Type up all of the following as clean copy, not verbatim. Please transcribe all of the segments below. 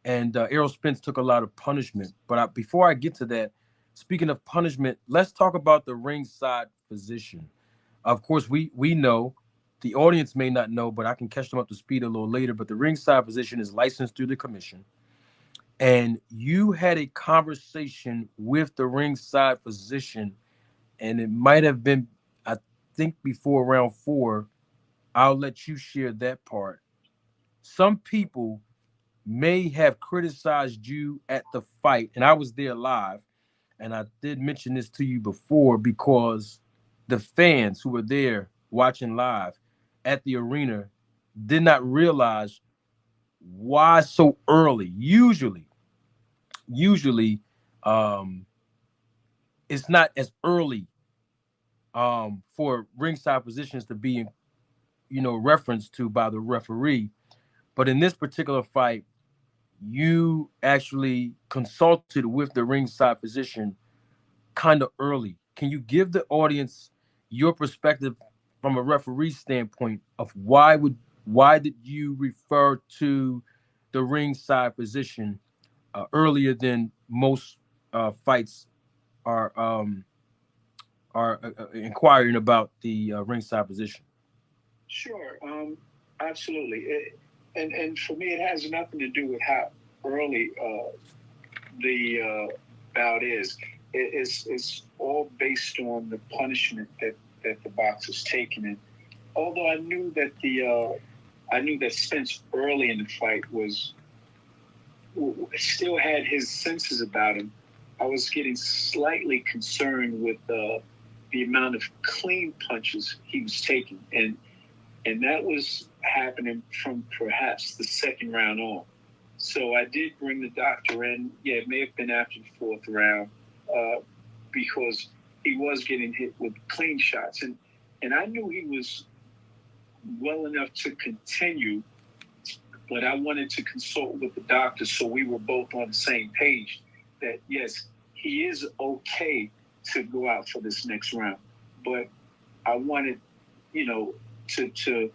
and Errol Spence took a lot of punishment. But before I get to that, speaking of punishment, let's talk about the ringside physician. Of course, we know the audience may not know, but I can catch them up to speed a little later. But the ringside physician is licensed through the commission, and you had a conversation with the ringside physician, and it might have been, I think, before round four. I'll let you share that part. Some people may have criticized you at the fight, and I was there live, and I did mention this to you before because the fans who were there watching live at the arena did not realize why so early. Usually, um, it's not as early for ringside positions to be, referenced to by the referee. But in this particular fight, you actually consulted with the ringside physician kind of early. Can you give the audience your perspective from a referee standpoint of why did you refer to the ringside physician earlier than most fights are inquiring about the ringside physician? Sure, absolutely. And for me, it has nothing to do with how early the bout is. It's all based on the punishment that the boxer's taken. And although I knew that Spence early in the fight still had his senses about him, I was getting slightly concerned with the amount of clean punches he was taking, and that was happening from perhaps the second round on. So I did bring the doctor in. Yeah, it may have been after the fourth round, because he was getting hit with clean shots, and I knew he was well enough to continue, but I wanted to consult with the doctor so we were both on the same page that yes, he is okay to go out for this next round, but I wanted, to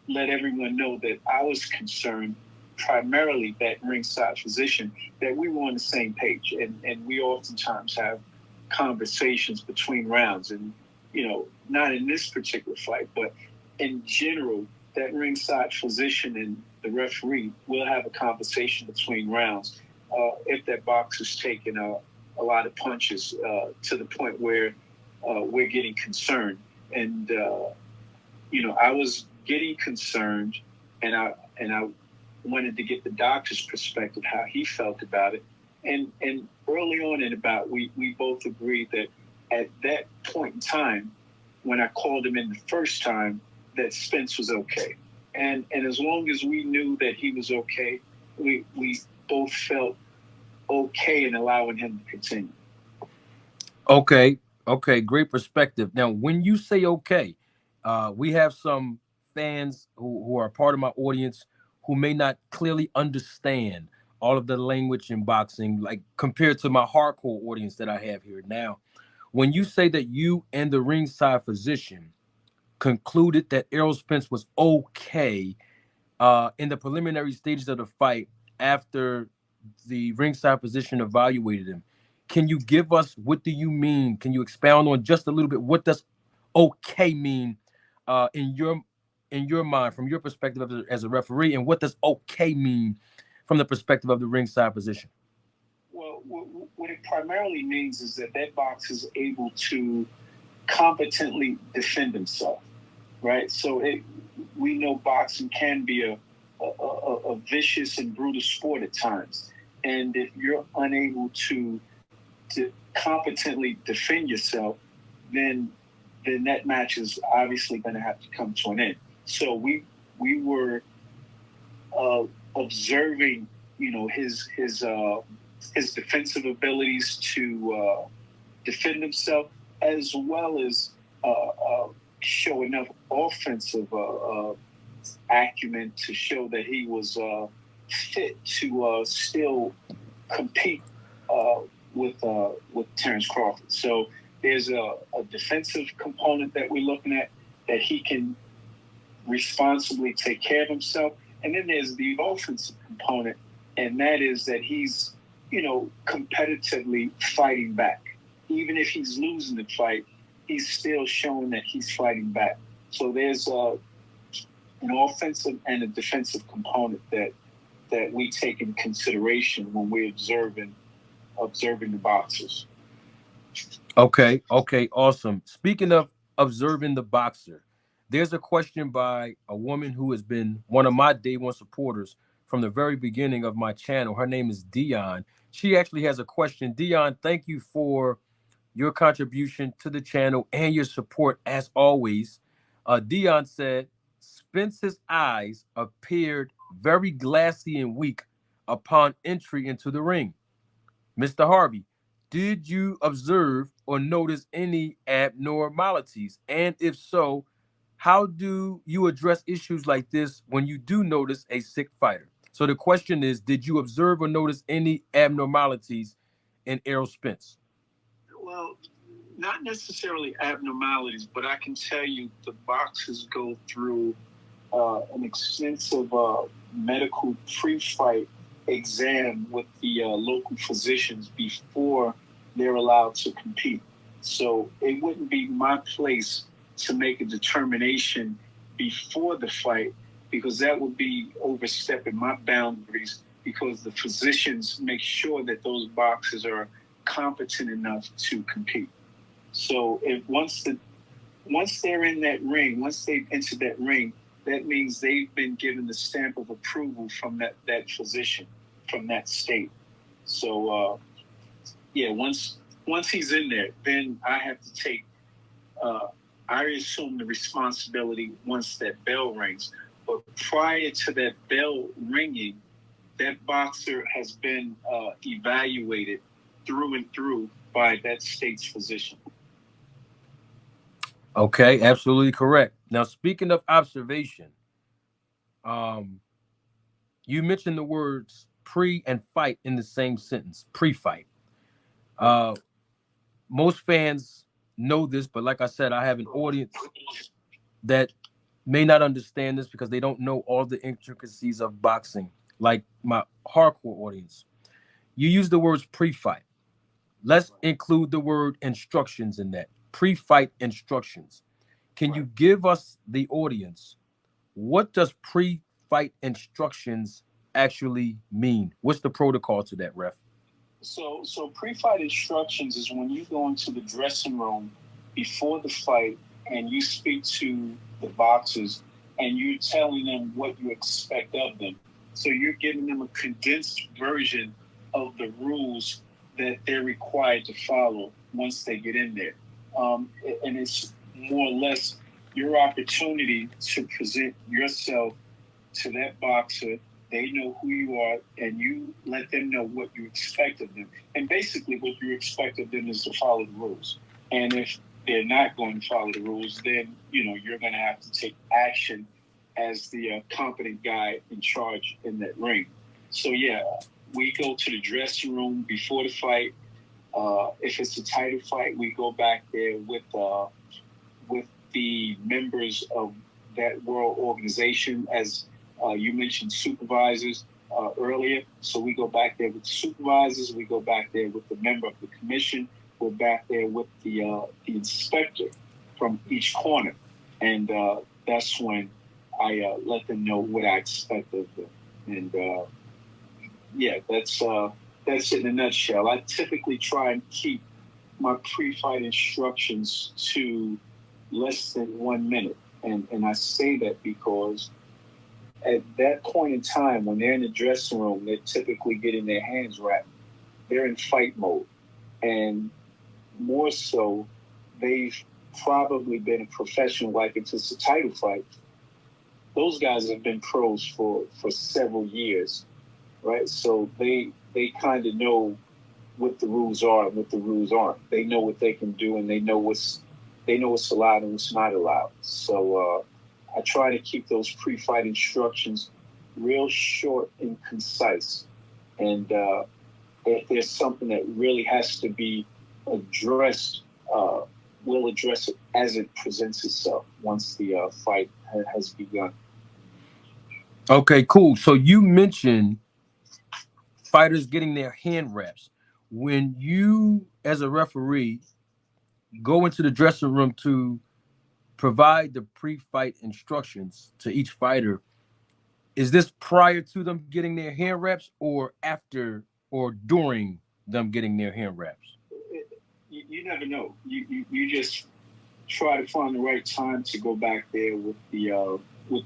let everyone know that I was concerned, primarily that ringside physician, that we were on the same page. And we oftentimes have conversations between rounds. And, not in this particular fight, but in general, that ringside physician and the referee will have a conversation between rounds if that boxer's taking a lot of punches to the point where we're getting concerned. And, I was getting concerned, and I wanted to get the doctor's perspective, how he felt about it. And early on in the bout, we both agreed that at that point in time, when I called him in the first time, that Spence was okay. And as long as we knew that he was okay, we both felt okay in allowing him to continue. Okay, great perspective. Now, when you say okay, we have some fans who are part of my audience who may not clearly understand all of the language in boxing, like compared to my hardcore audience that I have here now. When you say that you and the ringside physician concluded that Errol Spence was okay in the preliminary stages of the fight after the ringside physician evaluated him, can you give us what do you mean? Can you expound on just a little bit? What does okay mean in your mind, from your perspective as a referee, and what does okay mean from the perspective of the ringside physician? Well, what it primarily means is that box is able to competently defend himself, right? So we know boxing can be a vicious and brutal sport at times, and if you're unable to competently defend yourself, then that match is obviously going to have to come to an end. So we were observing, his defensive abilities to defend himself, as well as show enough offensive acumen to show that he was fit to still compete with Terrence Crawford. So there's a defensive component that we're looking at, that he can responsibly take care of himself. And then there's the offensive component and that is that he's, competitively fighting back. Even if he's losing the fight, he's still showing that he's fighting back. So there's an offensive and a defensive component that we take in consideration when we're observing the boxers. Okay, awesome. Speaking of observing the boxer, there's a question by a woman who has been one of my day one supporters from the very beginning of my channel. Her name is Dion. She actually has a question. Dion, thank you for your contribution to the channel and your support as always. Dion said, Spence's eyes appeared very glassy and weak upon entry into the ring. Mr. Harvey, did you observe or notice any abnormalities? And if so, how do you address issues like this when you do notice a sick fighter? So the question is, did you observe or notice any abnormalities in Errol Spence? Well, not necessarily abnormalities, but I can tell you the boxers go through an extensive medical pre-fight exam with the local physicians before they're allowed to compete. So it wouldn't be my place to make a determination before the fight, because that would be overstepping my boundaries, because the physicians make sure that those boxers are competent enough to compete. So if once they're in that ring, once they've entered that ring, that means they've been given the stamp of approval from that physician from that state. So once he's in there, then I have to take. I assume the responsibility once that bell rings. But prior to that bell ringing, that boxer has been evaluated through and through by that state's physician. Okay, absolutely correct. Now, speaking of observation, you mentioned the words pre and fight in the same sentence, pre-fight. Uh, most fans know this, but like I said, I have an audience that may not understand this because they don't know all the intricacies of boxing, like my hardcore audience. You use the words pre-fight. Let's include the word instructions in that. Pre-fight instructions. Can you give us the audience what does pre-fight instructions actually mean? What's the protocol to that, ref? So pre-fight instructions is when you go into the dressing room before the fight and you speak to the boxers and you're telling them what you expect of them. So you're giving them a condensed version of the rules that they're required to follow once they get in there. And it's more or less your opportunity to present yourself to that boxer. They know who you are, and you let them know what you expect of them. And basically, what you expect of them is to follow the rules. And if they're not going to follow the rules, then you're going to have to take action as the competent guy in charge in that ring. So we go to the dressing room before the fight. If it's a title fight, we go back there with the members of that world organization, as you mentioned supervisors earlier. So we go back there with the supervisors. We go back there with the member of the commission. We're back there with the inspector from each corner. And that's when I let them know what I expect of them. And that's it in a nutshell. I typically try and keep my pre-fight instructions to less than 1 minute. And I say that because at that point in time, when they're in the dressing room, they're typically getting their hands wrapped. They're in fight mode. And more so, they've probably been a professional, like if it's a title fight. Those guys have been pros for several years, right? So they kind of know what the rules are and what the rules aren't. They know what they can do, and they know what's allowed and what's not allowed. So I try to keep those pre-fight instructions real short and concise. And if there's something that really has to be addressed, we'll address it as it presents itself once the fight has begun. Okay, cool. So you mentioned fighters getting their hand wraps. When you, as a referee, go into the dressing room to provide the pre-fight instructions to each fighter, is this prior to them getting their hand wraps or after or during them getting their hand wraps? You never know. You just try to find the right time to go back there with the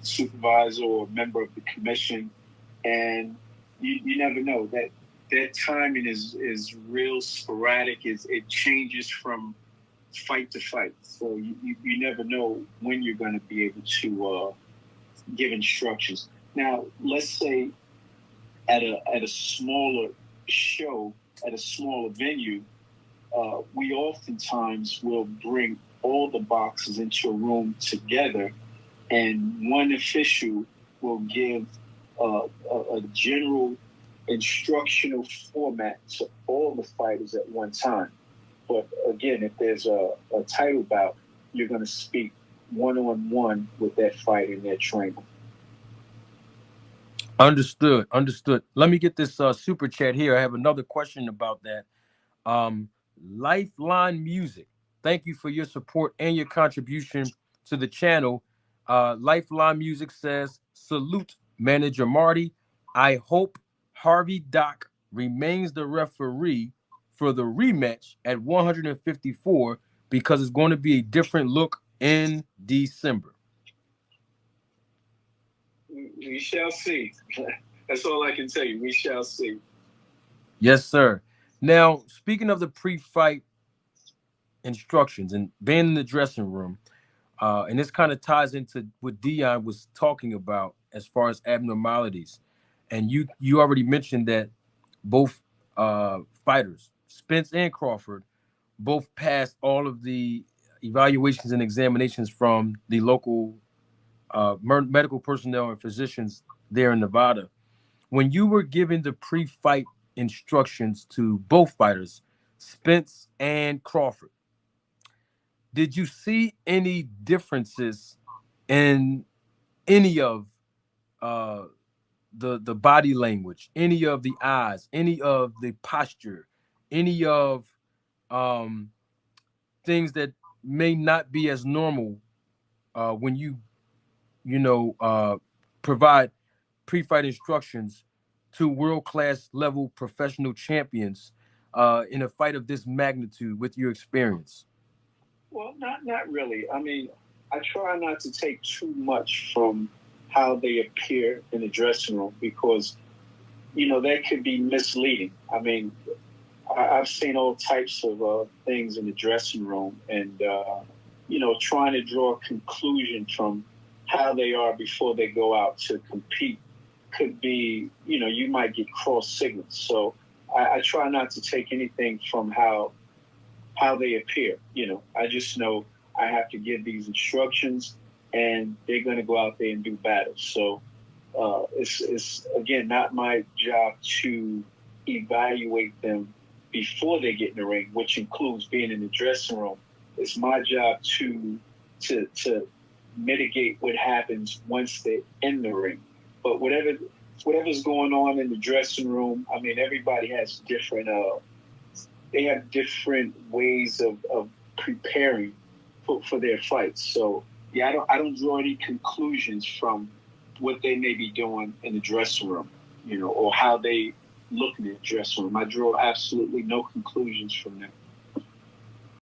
supervisor or member of the commission, and you never know that timing is real sporadic. It changes from fight to fight, so you never know when you're going to be able to give instructions. Now, let's say at a smaller show, at a smaller venue, we oftentimes will bring all the boxes into a room together, and one official will give a general instructional format to all the fighters at one time. But again, if there's a title bout, you're going to speak one-on-one with that fighter and that trainer. Understood. Understood. Let me get this super chat here. I have another question about that. Um, Lifeline Music. Thank you for your support and your contribution to the channel. Lifeline Music says, salute Manager Marty. I hope Harvey Doc remains the referee for the rematch at 154 because it's going to be a different look in December. We shall see. That's all I can tell you. We shall see. Yes, sir. Now, speaking of the pre-fight instructions and being in the dressing room, and this kind of ties into what Dion was talking about as far as abnormalities. And you already mentioned that both fighters, Spence and Crawford, both passed all of the evaluations and examinations from the local medical personnel and physicians there in Nevada. When you were given the pre-fight instructions to both fighters, Spence and Crawford, did you see any differences in any of uh, the body language, any of the eyes, any of the posture, any of um, things that may not be as normal when you provide pre-fight instructions to world-class level professional champions in a fight of this magnitude with your experience? Well, not really. I mean, I try not to take too much from how they appear in the dressing room because, that could be misleading. I mean, I've seen all types of things in the dressing room, and trying to draw a conclusion from how they are before they go out to compete could be, you might get cross signals. So I try not to take anything from how they appear. I just know I have to give these instructions, and they're going to go out there and do battle. So it's again not my job to evaluate them before they get in the ring, which includes being in the dressing room. It's my job to mitigate what happens once they're in the ring. But whatever's going on in the dressing room, I mean, everybody has different. They have different ways of preparing for their fights. So yeah, I don't draw any conclusions from what they may be doing in the dressing room, or how they look in the dressing room. I draw absolutely no conclusions from them.